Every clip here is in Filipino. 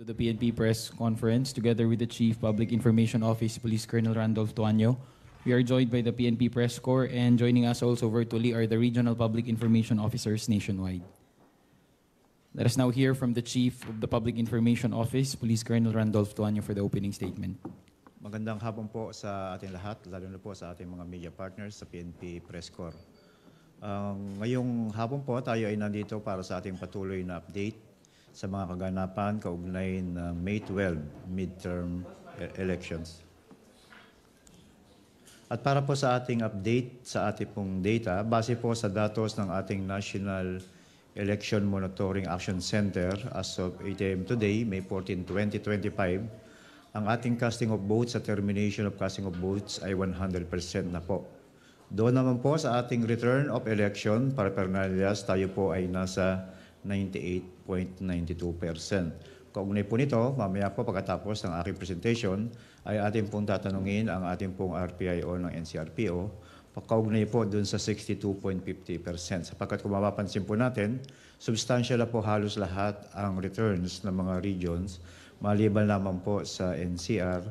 To the PNP press conference together with the Chief Public Information Office Police Colonel Randolph Tuanyo. We are joined by the PNP Press Corps, and joining us also virtually are the Regional Public Information Officers nationwide. Let us now hear from the Chief of the Public Information Office, Police Colonel Randolph Tuanyo, for the opening statement. Magandang hapon po sa ating lahat, lalo na po sa ating mga media partners sa PNP Press Corps. Ngayong hapon po tayo ay nandito para sa ating patuloy na update sa mga kaganapan kaugnay ng May 12 midterm elections. At para po sa ating update sa ating pong data, base po sa datos ng ating National Election Monitoring Action Center as of 8 a.m. today, May 14, 2025, ang ating casting of votes sa termination of casting of votes ay 100% na po. Doon naman po sa ating return of election, paraphernalia, tayo po ay nasa 98.92%. Kaugnay po nito, mamaya po pagkatapos ng aking presentation, ay ating pong tatanungin ang ating pong RPIO ng NCRPO, pakaugnay po dun sa 62.50%. Sapagkat kung mapapansin po natin, substantial na po halos lahat ang returns ng mga regions, maliban lamang po sa NCR,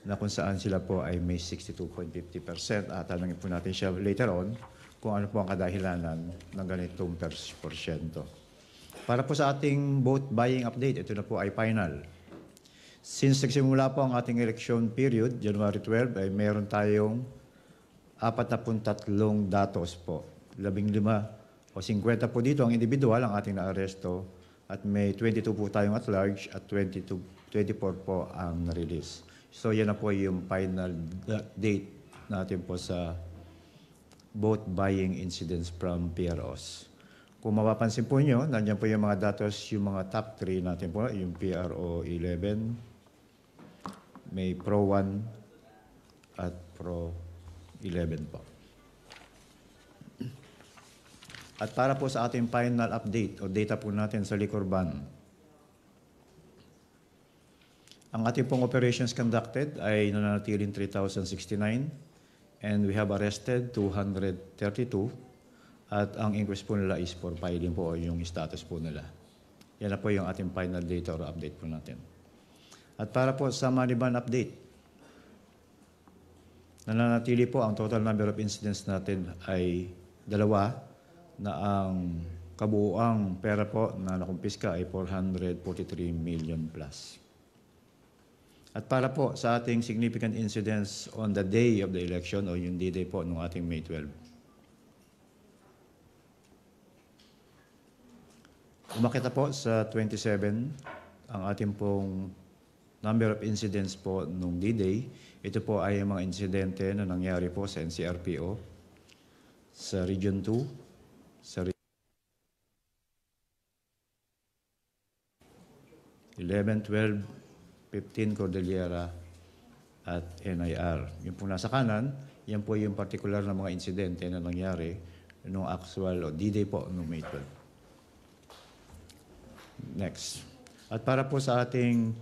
na kung saan sila po ay may 62.50%. At tanongin po natin siya later on kung ano po ang kadahilanan ng ganitong porsyento. Para po sa ating vote buying update, ito na po ay final. Since nagsimula po ang ating election period, January 12, ay meron tayong 43 datos po. 15 o 50 po dito ang individual ang ating naaresto at may 22 po tayong at large at 24 po ang na-release. So yan na po yung final date natin po sa vote buying incidents from PROs. Kung mapapansin po nyo, nandiyan po yung mga datos, yung mga top 3 natin po, yung PRO 11, may Pro 1 at Pro 11 po. At para po sa ating final update o data po natin sa liquor ban, ang ating pong operations conducted ay nananatiling 3,069 and we have arrested 232 at ang inquest po nila is for filing po o yung status po nila. Yan na po yung ating final data or update po natin. At para po sa money ban update, nananatili po ang total number of incidents natin ay 2 na ang kabuuang pera po na nakumpiska ay 443 million plus. At para po sa ating significant incidents on the day of the election o yung D-Day po ng ating May 12. Umakita po sa 27 ang ating pong number of incidents po nung D-Day. Ito po ay mga insidente na nangyari po sa NCRPO, sa Region 2, sa 11, 12, 15 Cordillera at NIR. Yung po nasa kanan, yan po yung particular na mga insidente na nangyari nung actual o D-Day po nung May 12. Next. At para po sa ating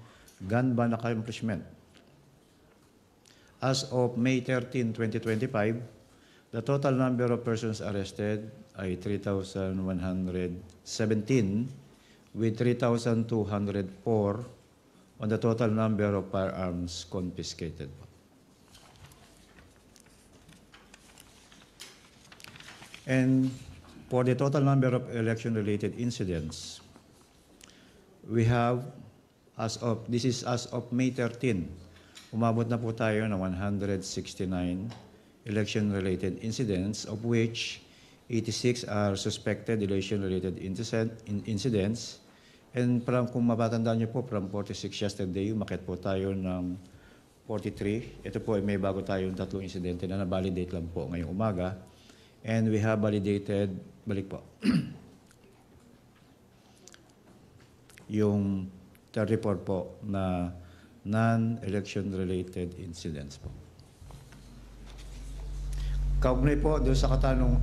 gun ban accomplishment, as of May 13, 2025, the total number of persons arrested ay 3,117 with 3,204 on the total number of firearms confiscated. And for the total number of election-related incidents, we have, this is as of May 13, umabot na po tayo ng 169 election-related incidents, of which 86 are suspected election-related incidents. And kung matatandaan niyo po, from 46 yesterday, umakit po tayo ng 43. Ito po ay may bago tayong 3 insidente na na-validate lang po ngayong umaga. And we have validated, balik po, yung 34 po na non-election-related incidents po. Kaugnay po doon sa katanong,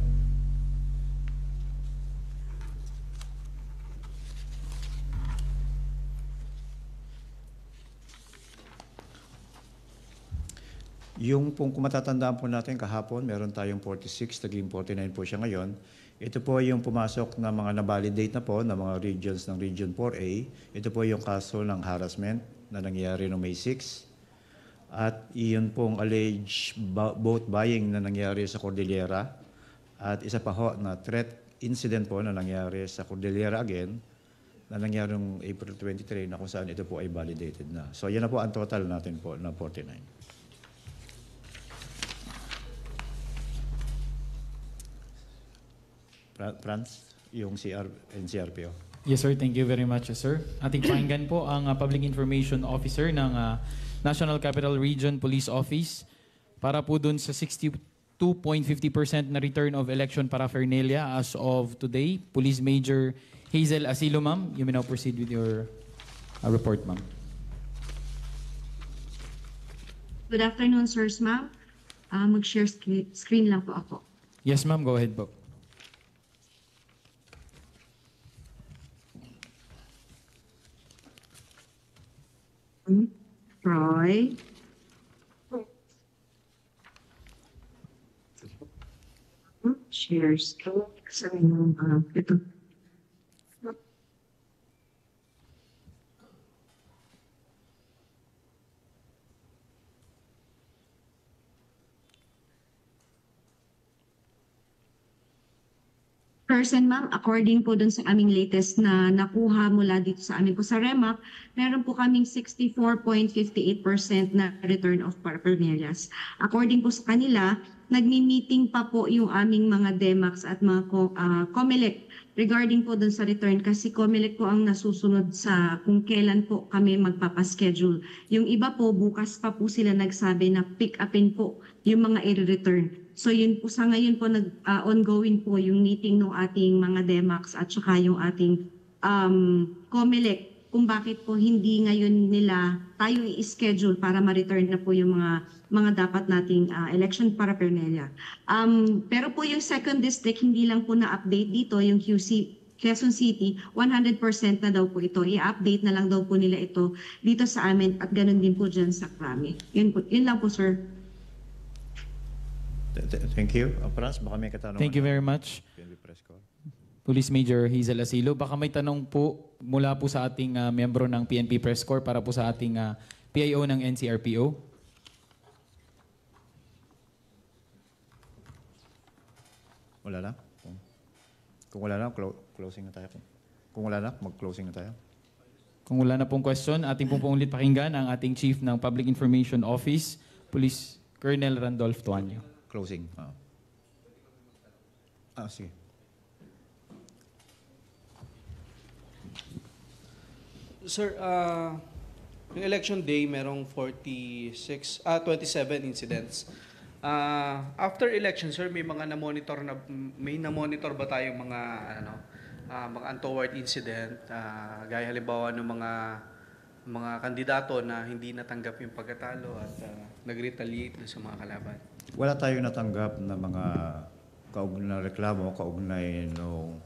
yung kung matatandaan po natin kahapon, meron tayong 46, naging 49 po siya ngayon. Ito po yung pumasok na mga na-validate na po na mga regions ng Region 4A. Ito po yung kaso ng harassment na nangyari noong May 6. At iyon pong alleged boat buying na nangyari sa Cordillera. At isa pa ho na threat incident po na nangyari sa Cordillera again na nangyari noong April 23 na kung saan ito po ay validated na. So yan na po ang total natin po na 49. Franz, yung NCRPO. Yes, sir. Thank you very much, sir. Ating pakinggan po ang Public Information Officer ng National Capital Region Police Office para po dun sa 62.50% na return of election paraphernalia as of today. Police Major Hazel Asilo, ma'am. You may now proceed with your report, ma'am. Good afternoon, sirs, ma'am. Mag-share screen lang po ako. Yes, ma'am. Go ahead po. Troy. Share screen. Sabi mo, ito. Person, ma'am, according po dun sa aming latest na nakuha mula dito sa amin po sa REMAC, meron po kaming 64.58% na return of paraphernalias. According po sa kanila, nagmi-meeting pa po yung aming mga DMAX at mga COMELEC regarding po dun sa return kasi COMELEC po ang nasusunod sa kung kailan po kami magpapaschedule. Yung iba po, bukas pa po sila nagsabi na pick upin po yung mga i-return. So yun po, sa ngayon po ongoing po yung meeting ng ating mga DMAX at saka yung ating COMELEC kung bakit po hindi ngayon nila tayo i-schedule para ma-return na po yung mga dapat nating election paraphernalia. Pero po yung second district, hindi lang po na-update dito, yung Quezon City, 100% na daw po ito. I-update na lang daw po nila ito dito sa amin at ganun din po dyan sa Krami. Yun lang po, sir. Thank you. Franz, baka may katanungan. Thank you very much. PNP Press Corps. Police Major Hazel Asilo. Baka may tanong po mula po sa ating miyembro ng PNP Press Corps para po sa ating PIO ng NCRPO. Wala na? Kung wala na, closing na tayo. Kung wala na, mag-closing na tayo. Kung wala na pong question, ating pong ulit pakinggan ang ating Chief ng Public Information Office, Police Colonel Randolph Tuanyo. Closing. Sige. Sir, yung election day, merong 27 incidents. After election, sir, may na-monitor ba tayong mga mga untoward incident, gaya halimbawa ng mga kandidato na hindi natanggap yung pagkatalo at nag-retaliate sa mga kalaban? Wala tayong natanggap na mga kaugnay reklamo, kaugnay nung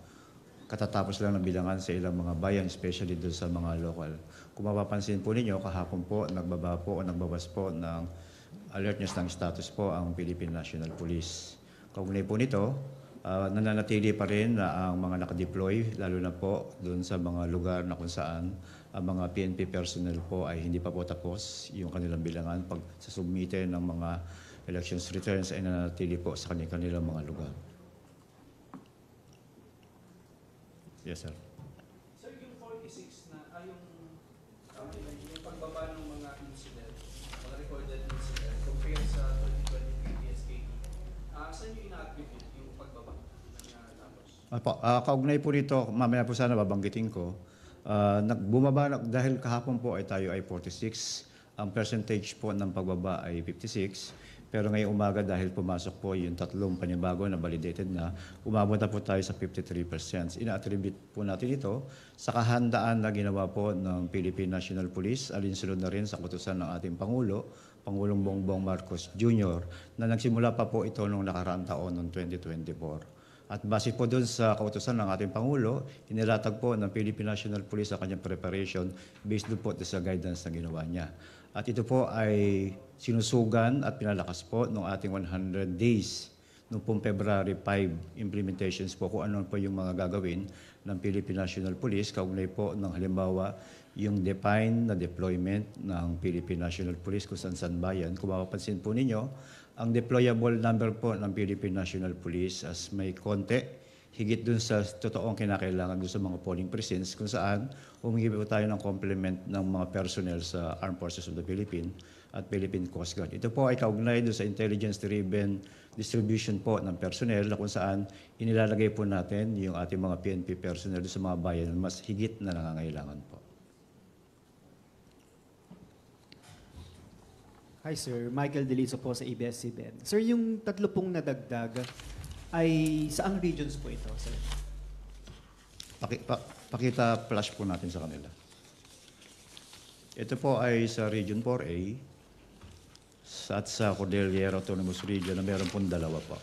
katatapos lang ng bilangan sa ilang mga bayan, especially doon sa mga local. Kung mapapansin po ninyo, kahapon po, nagbabas po ng alertness ng status po ang Philippine National Police. Kaugnay po nito, nananatili pa rin na ang mga nakadeploy, lalo na po doon sa mga lugar na kung saan ang mga PNP personnel po ay hindi pa po tapos yung kanilang bilangan pag sa submite ng mga elections returns ay nananatili po sa kanilang mga lugar. Yes, sir. Sir, yung 46 na, yung pagbaba ng mga incident, mga recorded incident, compared sa 2023 PSKP, saan yung ina-attribute yung pagbaba na tapos? Kaugnay po nito, mamaya po sana babanggitin ko, bumaba dahil kahapon po ay tayo ay 46, ang percentage po ng pagbaba ay 56, pero ngayong umaga dahil pumasok po yung tatlong panibago na validated na, umabot na po tayo sa 53%. Ina-attribute po natin ito sa kahandaan na ginawa po ng Philippine National Police, alinsunod na rin sa utusan ng ating Pangulo, Pangulong Bongbong Marcos Jr., na nagsimula pa po ito noong nakaraang taon, noong 2024. At base po doon sa kautusan ng ating Pangulo, inilatag po ng Philippine National Police sa kanyang preparation based doon po sa guidance na ginawa niya. At ito po ay sinusugan at pinalakas po ng ating 100 days noong pong February 5 implementations po kung ano po yung mga gagawin ng Philippine National Police, kaugnay po ng halimbawa yung define na deployment ng Philippine National Police kung saan ba yan. Kung mapapansin po ninyo, ang deployable number po ng Philippine National Police as may konti, higit dun sa totoong kinakailangan dun sa mga polling precincts kung saan humingi po tayo ng complement ng mga personnel sa Armed Forces of the Philippines at Philippine Coast Guard. Ito po ay kaugnay dun sa intelligence-driven distribution po ng personnel na kung saan inilalagay po natin yung ating mga PNP personnel dun sa mga bayan na mas higit na nangangailangan po. Hi sir, Michael Deliso po sa ABS-CBN. Sir, yung 3 pong nadagdag ay saang regions po ito, sir? Pakita flash po natin sa kanila. Ito po ay sa Region 4A at sa Cordillera Autonomous Region na meron pong 2 po.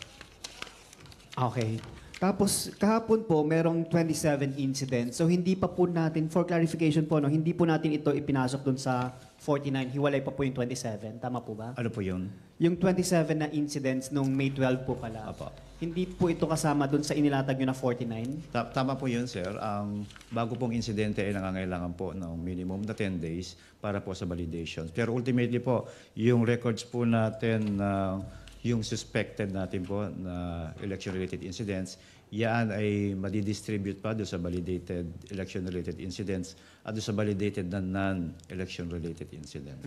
Okay. Tapos kahapon po merong 27 incidents. So hindi pa po natin, for clarification po, no, hindi po natin ito ipinasok dun sa 49. Hiwalay pa po yung 27. Tama po ba? Ano po yun? Yung 27 na incidents nung May 12 po pala. Apo. Hindi po ito kasama dun sa inilatag nyo na 49? Tama po yun, sir. Ang bago pong insidente ay nangangailangan po ng minimum na 10 days para po sa validation. Pero ultimately po, yung records po natin na yung suspected natin po na election-related incidents, yan ay madidistribute pa doon sa validated election-related incidents at doon sa validated na non-election-related incident.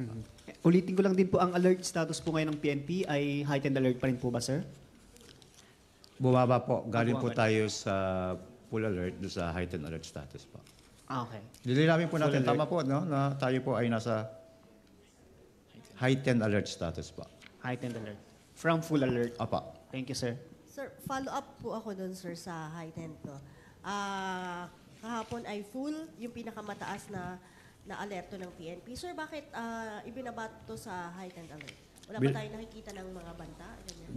Ulitin ko lang din po, ang alert status po ngayon ng PNP ay heightened alert pa rin po ba, sir? Bumaba po. Galing po Bumaba. tayo sa full alert doon sa heightened alert status po. Okay. Lilinawin po natin, Full alert. tama po, no? Na tayo po ay nasa heightened alert status po. Heightened alert. From full alert. Apa. Thank you, sir. Sir, follow up po ako doon, sir, sa heightened to. Kahapon ay full, yung pinakamataas na alerto ng PNP. Sir, bakit ibinabat to sa heightened alert? Wala ba tayo nakikita ng mga banta? Ganyan.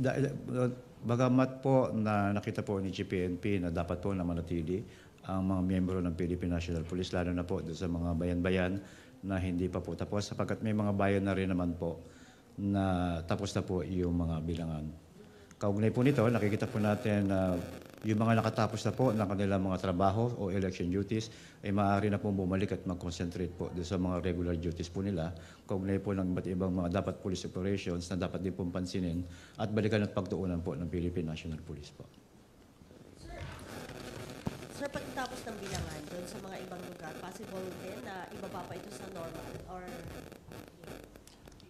Bagamat po na nakita po ni GPNP na dapat po na manatili ang mga miyembro ng Philippine National Police, lalo na po doon sa mga bayan-bayan na hindi pa po tapos, sapagkat may mga bayan na rin naman po na tapos na po yung mga bilangan. Kaugnay po nito, nakikita po natin na yung mga nakatapos na po ng kanilang mga trabaho o election duties ay maaari na po bumalik at mag-concentrate po doon sa mga regular duties po nila. Kaugnay po ng iba't ibang mga dapat police operations na dapat din pong pansinin at balikan at pagtuunan po ng Philippine National Police po. Sir, pagkatapos ng bilangan doon sa mga ibang lugar, possible din na ibaba pa ito sa normal? Or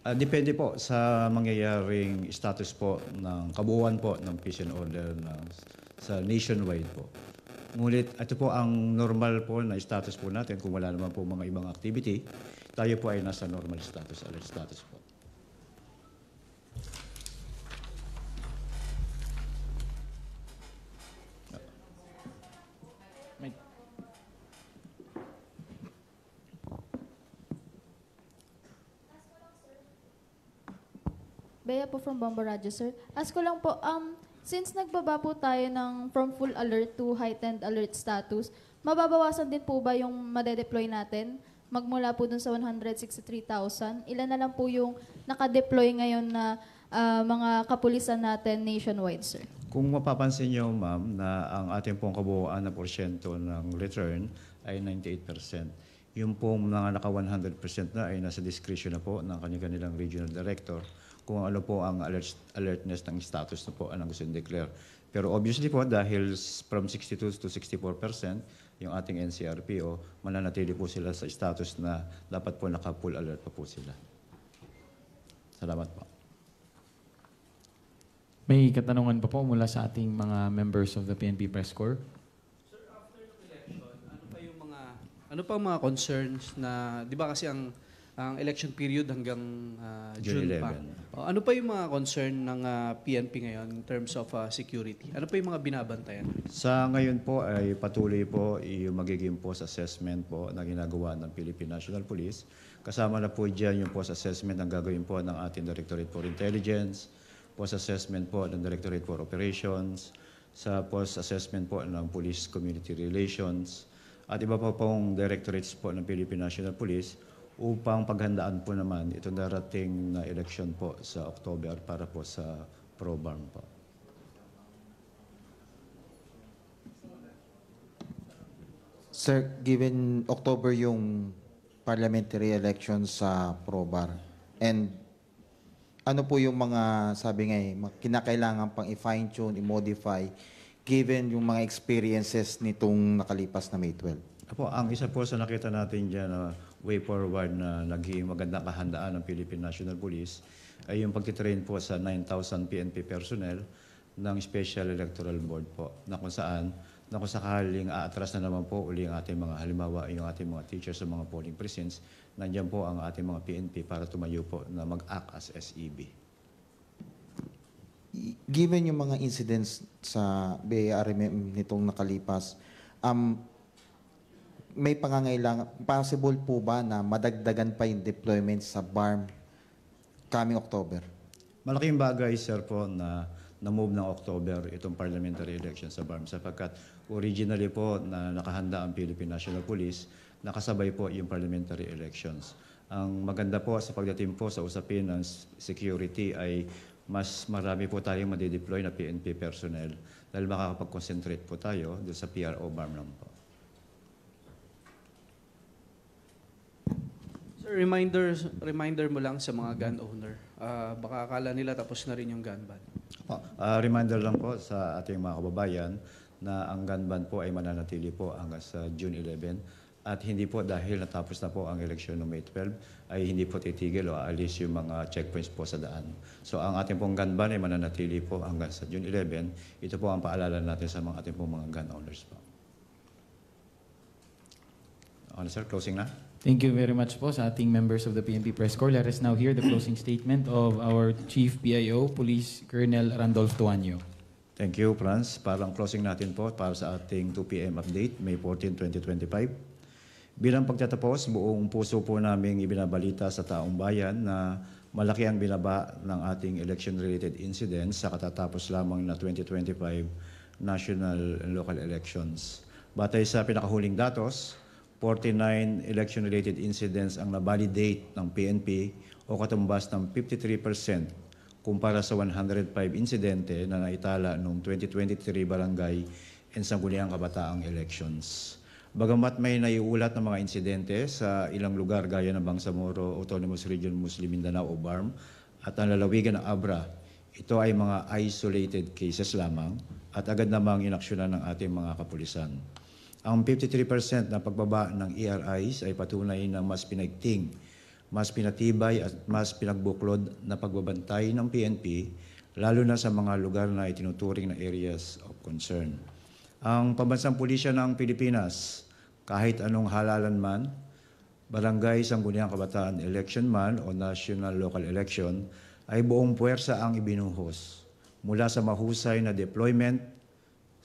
Depende po sa mangyayaring status po ng kabuuan po ng peace and order sa nationwide po. Ngunit ito po ang normal po na status po natin kung wala naman po mga ibang activity, tayo po ay nasa normal status, alert status po. Bea po from Bombo Radyo, sir. Ask ko lang po, since nagbaba po tayo ng from full alert to heightened alert status, mababawasan din po ba yung madedeploy natin? Magmula po dun sa 163,000, ilan na lang po yung nakadeploy ngayon na mga kapulisan natin nationwide, sir? Kung mapapansin niyo, ma'am, na ang ating pong kabuuan na porsyento ng return ay 98%. Yung pong mga naka 100% na ay nasa discretion na po ng kanilang regional director kung ano po ang alertness ng status na po ang gusto i-declare. Pero obviously po, dahil from 62 to 64%, yung ating NCRPO, mananatili po sila sa status na dapat po naka-full alert pa po sila. Salamat po. May katanungan pa po mula sa ating mga members of the PNP Press Corps. Sir, after the election, ano pa yung mga concerns na, di ba kasi ang election period hanggang June pa. 11. Ano pa yung mga concern ng PNP ngayon in terms of security? Ano pa yung mga binabantayan? Sa ngayon po ay patuloy po yung magiging post assessment po na ginagawa ng Philippine National Police. Kasama na po dyan yung post assessment ang gagawin po ng ating Directorate for Intelligence, post assessment po ng Directorate for Operations, sa post assessment po ng Police Community Relations, at iba pa pong directorates po ng Philippine National Police upang paghandaan po naman itong darating na election po sa October para po sa pro-BARM po. Sir, given October yung parliamentary election sa Probar, and ano po yung mga, sabi nga kinakailangan pang i-fine tune, i-modify, given yung mga experiences nitong nakalipas na May 12? Apo, ang isa po sa nakita natin dyan na way forward na naging magandang kahandaan ng Philippine National Police ay yung pagtitrain po sa 9,000 PNP personnel ng Special Electoral Board po, na kung sakaling aatras na naman po uli ang ating mga, halimbawa yung ating mga teachers sa mga polling precincts, nandiyan po ang ating mga PNP para tumayo po na mag-act as SEB. Given yung mga incidents sa BARMM nitong nakalipas, may pangangailangan, possible po ba na madagdagan pa yung deployment sa BARM coming October? Malaking bagay, sir, po na na-move ng October itong parliamentary election sa BARM sapagkat originally po na nakahanda ang Philippine National Police, nakasabay po yung parliamentary elections. Ang maganda po sa pagdating po sa usapin ng security ay mas marami po tayong madideploy na PNP personnel dahil makakapag-concentrate po tayo doon sa PRO BARM lang po. Sir, reminder mo lang sa mga gun owner. Baka akala nila tapos na rin yung gun ban. Reminder lang po sa ating mga kababayan na ang gun ban po ay mananatili po hanggang sa June 11 at hindi po dahil natapos na po ang eleksyon ng May 12 ay hindi po titigil o aalis yung mga checkpoints po sa daan. So ang ating pong gun ban ay mananatili po hanggang sa June 11. Ito po ang paalala natin sa mga ating pong mga gun owners po. Okay, sir, closing na. Thank you very much po sa ating members of the PNP Press Corps. Let us now hear the closing statement of our Chief PIO, Police Colonel Randolph Tuanyo. Thank you, Franz. Parang closing natin po para sa ating 2 p.m. update, May 14, 2025. Bilang pagtatapos, buong puso po naming ibinabalita sa taong bayan na malaki ang binaba ng ating election-related incidents sa katatapos lamang na 2025 national and local elections. Batay sa pinakahuling datos, 49 election-related incidents ang na-validate ng PNP o katumbas ng 53% kumpara sa 105 insidente na naitala noong 2023 barangay and sangguniang kabataang elections. Bagamat may naiulat ng mga insidente sa ilang lugar gaya ng Bangsamoro, Autonomous Region Muslim Mindanao o BARM at ang lalawigan ng Abra, ito ay mga isolated cases lamang at agad namang inaksyonan ng ating mga kapulisan. Ang 53% na pagbaba ng ERIs ay patunay na mas pinaigting, mas pinatibay at mas pinagbuklod na pagbabantay ng PNP, lalo na sa mga lugar na itinuturing na areas of concern. Ang Pambansang Pulisya ng Pilipinas, kahit anong halalan man, barangay, sangguniang kabataan election man o national local election, ay buong puwersa ang ibinuhos mula sa mahusay na deployment,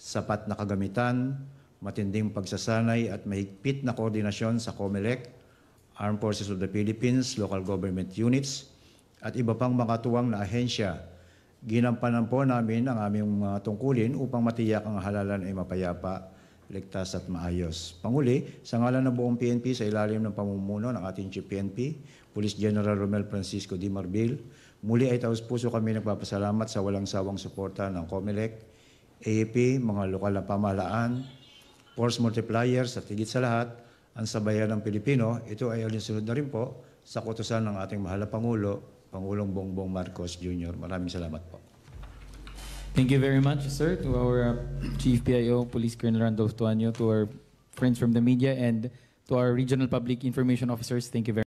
sapat na kagamitan, matinding pagsasanay at mahigpit na koordinasyon sa COMELEC, Armed Forces of the Philippines, local government units, at iba pang makatuwang na ahensya. Ginampanan po namin ang aming mga tungkulin upang matiyak ang halalan ay mapayapa, ligtas at maayos. Panguli, sa ngalan ng buong PNP sa ilalim ng pamumuno ng ating Chief PNP, Police General Romel Francisco D. Marbil, muli ay taus-puso kami nagpapasalamat sa walang sawang suporta ng COMELEC, AAP, mga lokal na pamahalaan, force multipliers at higit sa lahat, ang sabayan ng Pilipino, ito ay alinsunod na rin po sa kautusan ng ating mahal na Pangulo, Pangulong Bongbong Marcos Jr. Maraming salamat po. Thank you very much, sir, to our Chief PIO, Police Colonel Randolph Tuanyo, to our friends from the media, and to our regional public information officers. Thank you very much.